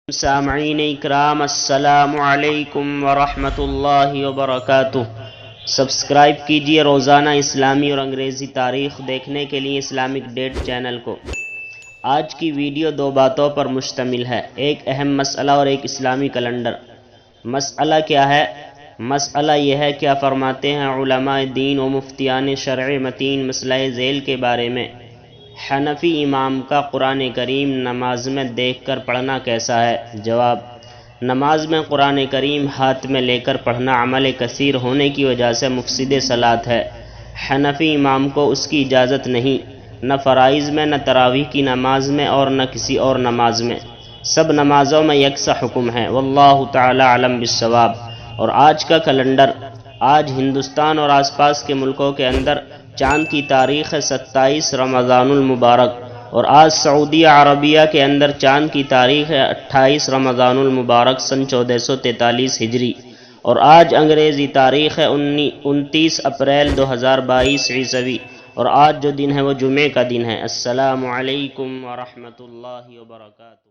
سامعین اکرام السلام علیکم ورحمۃ اللہ وبرکاتہ۔ سبسکرائب کیجیے روزانہ اسلامی اور انگریزی تاریخ دیکھنے کے لیے اسلامک ڈیٹ چینل کو۔ آج کی ویڈیو دو باتوں پر مشتمل ہے، ایک اہم مسئلہ اور ایک اسلامی کیلنڈر۔ مسئلہ کیا ہے؟ مسئلہ یہ ہے، کیا فرماتے ہیں علماء دین و مفتیان شرع متین مسئلہ ذیل کے بارے میں؟ حنفی امام کا قرآن کریم نماز میں دیکھ کر پڑھنا کیسا ہے؟ جواب: نماز میں قرآن کریم ہاتھ میں لے کر پڑھنا عمل کثیر ہونے کی وجہ سے مفسد صلاۃ ہے۔ حنفی امام کو اس کی اجازت نہیں، نہ فرائض میں، نہ تراویح کی نماز میں اور نہ کسی اور نماز میں۔ سب نمازوں میں یکساں حکم ہے، واللہ تعالی اعلم بالصواب۔ اور آج کا کیلنڈر، آج ہندوستان اور آس پاس کے ملکوں کے اندر چاند کی تاریخ ہے 27 رمضان المبارک، اور آج سعودیہ عربیہ کے اندر چاند کی تاریخ ہے 28 رمضان المبارک سن 1443 ہجری، اور آج انگریزی تاریخ ہے 29 اپریل 2022 عیسوی، اور آج جو دن ہے وہ جمعے کا دن ہے۔ السلام علیکم ورحمۃ اللہ وبرکاتہ۔